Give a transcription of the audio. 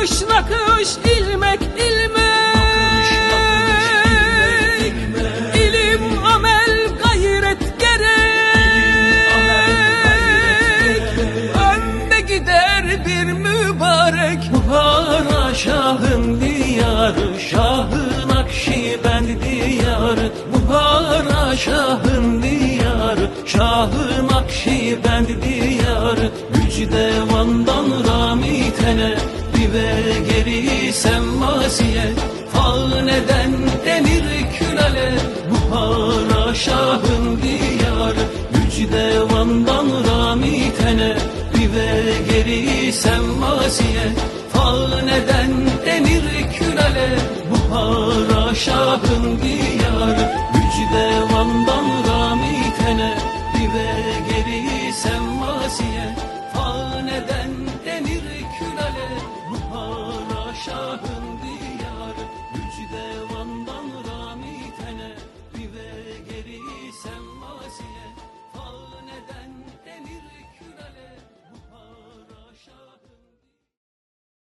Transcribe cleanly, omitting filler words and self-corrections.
nakış nakış ilmek ilmek, ilim amel gayret gerek, önde gider bir mübarek. Buhara Şah'ın diyarı, Şah-ı Nakşibend diyarı. Buhara Şah'ın diyarı, Şah-ı Nakşibend diyarı. Müjde Van'dan Ramitene, Rive geri Semmasiye. Fağneden denir külale, Buhara Şah'ın diyarı. Müjde Van'dan Ramitene, Rive geri Semmasiye. Fağneden denir külale, Buhara Şah'ın diyarı. Müjde Van'dan Ramitene, Rive geri Semmasiye. Fağneden denir külale, Buhara Şah'ın